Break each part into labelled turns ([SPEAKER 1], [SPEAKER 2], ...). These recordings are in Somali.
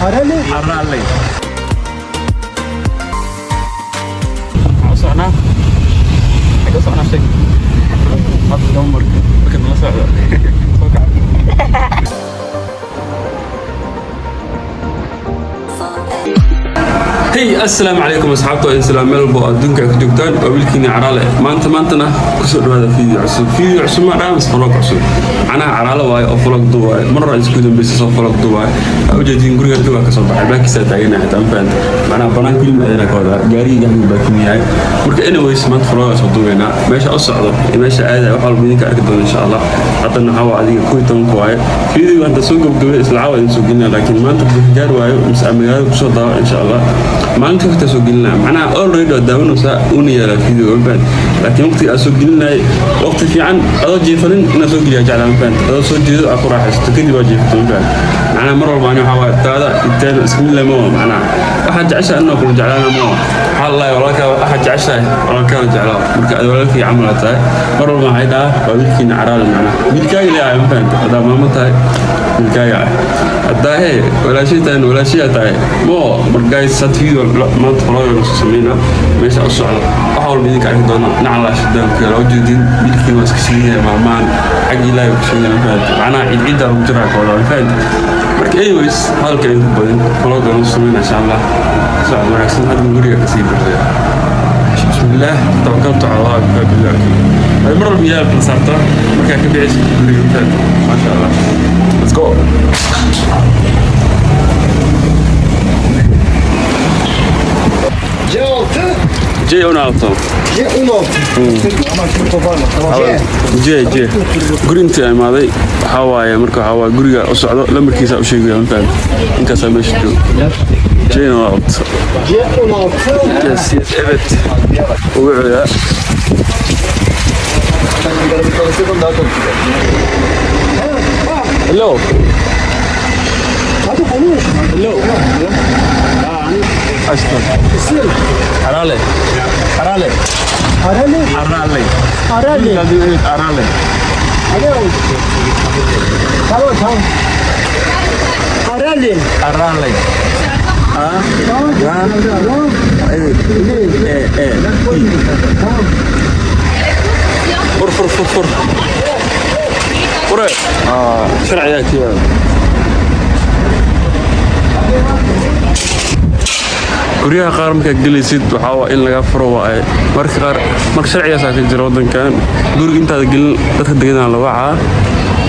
[SPEAKER 1] Arale. Soalnya, aku soalnya sih, mati nomor, bukan masalah. Hey, assalaamu calaykum asxaabta oo islaam meel walba oo adduunka ku joogtaan waa wiilkiina Caraale maantana kusoo dhawaada video cusub ma dhaamis vlog cusub anaa Caraale waaye oo vlog duubay mar hore isku dambeysay soo vlog duubay u jeedin guriga duubay ka soo baxay baakiisa taagana xitaa faan macna banaan film ayna ka wada gaariga uu baakin yahay marka anyways maanta vlog soo duubayna meesha u socdo meesha aad wax walba idinka arki doona insha Allah hadana waxa waa adiga ku tan ku waaye video anta soo gabagabay isla caawin soo gelina laakiin maanta gaar waayo magaalada ku soo daawo insha Allah maanta waqti soo gelina macna already daawano saa una yara video baan laakiin waqti soo gelina waqti fiican adoo jiifanin ina soo geliya jaclaan baan adoo soo jeedo aku raaxaysto kadib waa jiifto baan macna mar walba waxa waa taada intaan ismilla ma macna waxa jecesha anoo ku jaclaan ma wallahi walaalka waxa jecesha walaalka jeclaa marka walaalkii camalata mar walba waxay daa wiilkiina Caraale macna wiilkaaga ilaa baan hada maama tahay wiilkaaga hada walaashii tahay mo markay sad video maanta vlog soo sameeyna meesha u socdo waxa walba idinka arki doona nacala shidaan ku yara jeedin bilkii waa iska siiyay maamaan xaq ilaahay ku sheegay macna ciid ugu jira ka wada faan marka anyways halkay ku badan vlog soo sameeyna insha Allah saad wanaagsan hadda guriga ka sii baxay bismillah tawakkaltu ala Allah billah ay mar walba yaa basarta marka ka bixis guriga faan ma sha Allah let's go J16 J gurinta imaaday waxa waaye marka waxa waa guriga u socdo lambarkiisa u sheegay intaan intaas meesha joogo J16 evet ugu celiya hello أشكر. Arale. guriyaha qaar marka gelisid waxa waa in laga furo waa marka qaar marka sharciyaas ka jiro wadankan guriga intaad gelin dadka deegaanka la wacaa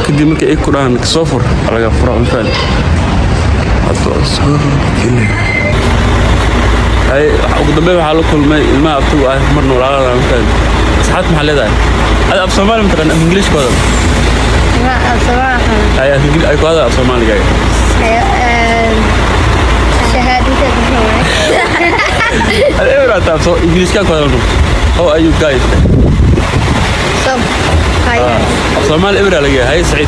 [SPEAKER 1] kadib marka ay ku dhaan soo fur laga furo infaan ay ugu dambeey waxa la kulmay ilmaha abtuu ah marna walaalaha infaan saxaad maxaa leedahay hada af Soomaali ma taqaan English kooda ma af Soomaali ay kooda af Soomaaliga أنا أتعرف إنجليزي كم كلامه How are you guys?
[SPEAKER 2] Hi.
[SPEAKER 1] Somal إبرة لقيه هاي سعيد.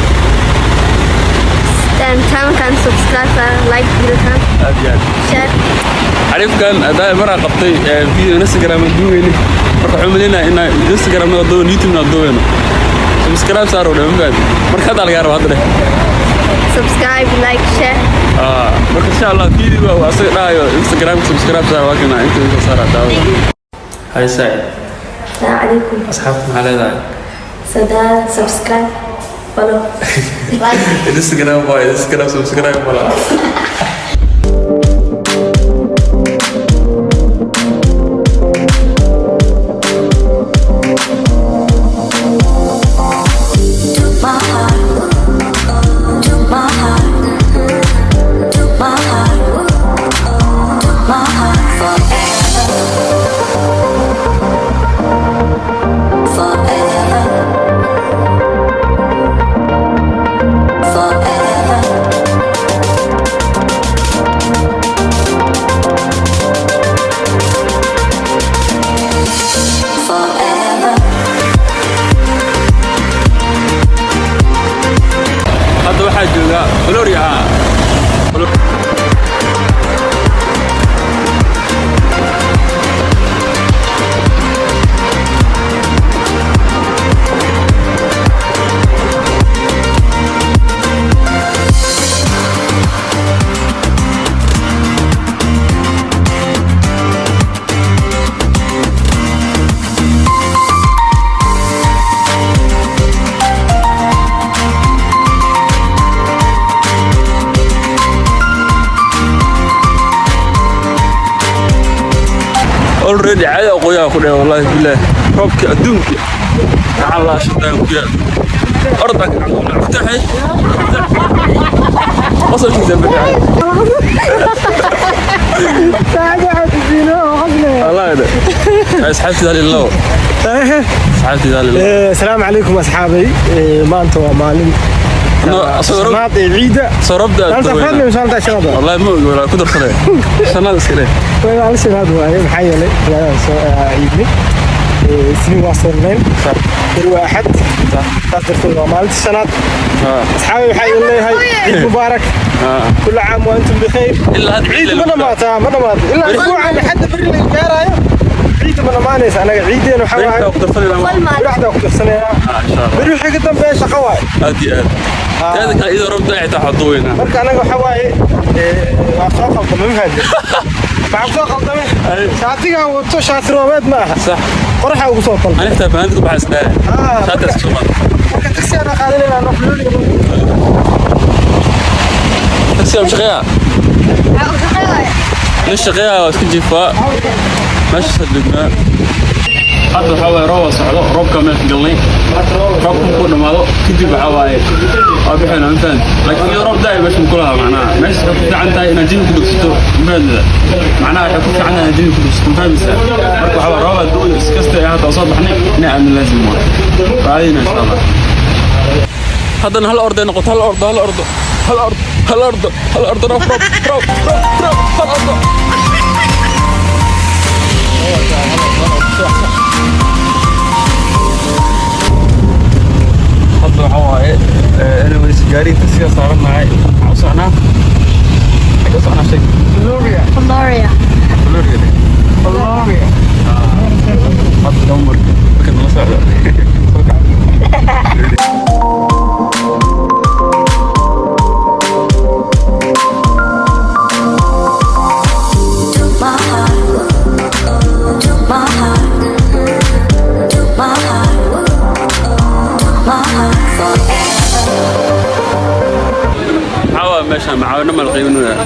[SPEAKER 2] كان subscribe like video كان.
[SPEAKER 1] أبيان.
[SPEAKER 2] share.
[SPEAKER 1] عارف كان ده مرة قبطي فيديو انستغرام ندوينه مرة عملنا إن انستغرام ندوين يوتيوب ندوينه. subscribe صاروا لهم بعد مرة كذا على جارو هذا.
[SPEAKER 2] subscribe like share.
[SPEAKER 1] مرة إن شاء الله فيديو وأصير رايو انستغرام subscribe صار وكنا أنت صار داوي. هاي سعيد.
[SPEAKER 2] السلام عليكم.
[SPEAKER 1] أصحابكم على ذا.
[SPEAKER 2] سداد subscribe follow like.
[SPEAKER 1] انستغرام باي انستغرام subscribe ولا. already عادي أقوياء كله والله بالله ربك أدونك تعال الله شدان كيا أرضك افتحي وصل كذا بدعي الله يدا أصحابتي ذا لله أصحابتي ذا لله
[SPEAKER 3] السلام عليكم أصحابي ما أنتوا مالين صناد عيدة
[SPEAKER 1] صربدا
[SPEAKER 3] أنت فاهم مش أنت شنو
[SPEAKER 1] والله مو ولا كدر خليه شنو سكله
[SPEAKER 3] وين على الشناد وين محيلة عيدني سنين واصلين الواحد تقدر تقول مالت الشناد أصحابي حي الله هاي عيد مبارك كل عام وأنتم بخير
[SPEAKER 1] إلا هذا
[SPEAKER 3] عيد ما مات إلا أسبوع لحد بري الجارة عيد ما نيس أنا عيدين وحواي واحدة أقدر سنة بري حق قدام بيش قواي
[SPEAKER 1] هذه هذا كان إذا ربنا يتحضوينا
[SPEAKER 3] مركا أنا وحواي وأسوق الضمن هذا بعسوق الضمن شاتيها وتشات روبات معها
[SPEAKER 1] صح
[SPEAKER 3] قرحة وصوت
[SPEAKER 1] أنا أحتاج فهمتك بحسنا شات السماء
[SPEAKER 3] مركا تكسي أنا قاعدين أنا نحلولي
[SPEAKER 1] تكسي مش غيا ليش غيا واسكت جفاء ماشي صدقنا هذا حواي روس على روب كمان قلني روب كنا ماله كذب حواي أبي حنا أنتن لكن يا روب دايما مش مكلها معناها ماشي حكوا عنها هنا جيل كده ستو ماذا معناها حكوا عنها جيل كده ستو فاهم سا مركو حواي روب الدول سكست يا هذا صباح نعم لازم ما بعدين إن شاء الله هذا هالأرض نقط هالأرض هالأرض هالأرض هالأرض هالأرض روب روب روب روب هالأرض هذا حواي أنا ونسجاري تسيا صارت معي عصنا عصنا شيء
[SPEAKER 2] Gloria.
[SPEAKER 1] فلوريا هذا دمر لكن ما صار ماشي معانا ما القيمنا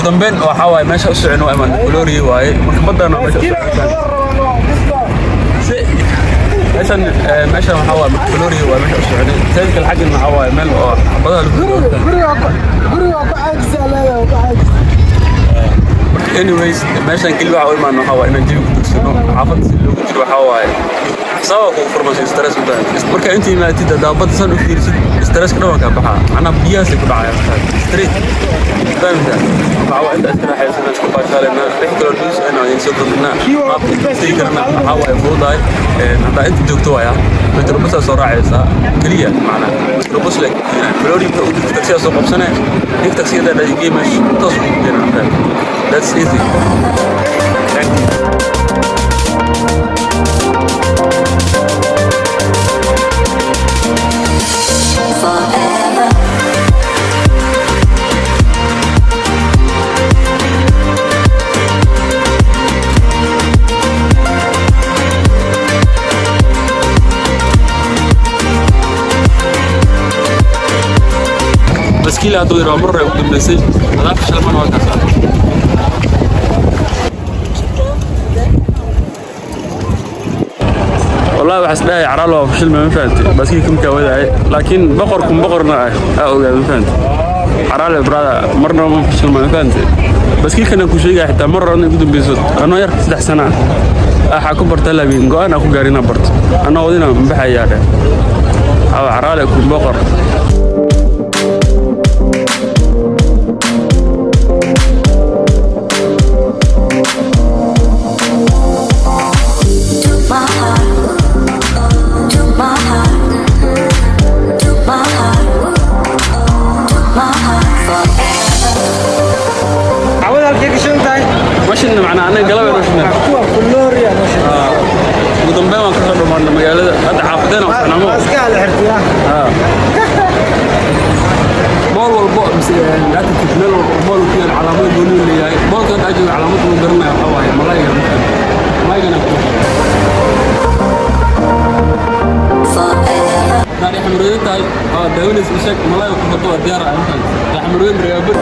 [SPEAKER 1] dambeyn waxa way meesha u socon waa iman Glory way marka badana meesha tan meeshan waxaa waaye Macflori waa meesha u socday teelka xaggan waxaa waaye meel oo xabadaha lagu anyways meeshan keli waxa u imaan waxaa waaye inaan jawi ku dugsano xaafadda si loogu jiro waxaa waaye sabab ku furmasay stress u tahay marka intii maatida daabada san u fiirsid stress ka dhawanka baxa ana biyaas ku dhacay stress فهمت معه عند أسرع حيثنا تكبر شالنا نحكي له الناس أنا ينسقنا ما بتذكرنا حوا يفوضاي هذا أنت دكتور يا أنت ربص صراع يسا كلية معنا ربص لك فلوري تكسير صوب سنة هيك تكسير ده يجي مش تصوير هنا that's easy thank you مسكين هذا يروح مرة يقدم مسج هذا فشل ما نوقف والله بحس ده عرالة فشل ما فهمت بس كي كم كويدا لكن بقركم بقرنا أو ما فهمت عرالة برادا مرة ما فشل ما فهمت بس كي كنا كوشيجا حتى مرة أنا يقدم بيزود أنا يرك 6 سنة أحكي برتلا بينجو أنا أكو جارينا برت أنا ودينا بحياته أو عرالة كم بقر ماشينا معنا أنا قلبي ماشينا
[SPEAKER 3] فلوري يا ماشي
[SPEAKER 1] ودم بيوان كسر معنا مجال هذا حافظنا وإحنا مو
[SPEAKER 3] أسكال الحرتيان
[SPEAKER 1] بول والبول بس لا تكتمل والبول فيه العلامات يقولون لي هاي بول كانت أجل علامات مقرنة يا حواي ملايين ما يجينا نادي حمرين تاي داونس بشكل ملايين وكفتوا الديار عندنا حمرين رياضي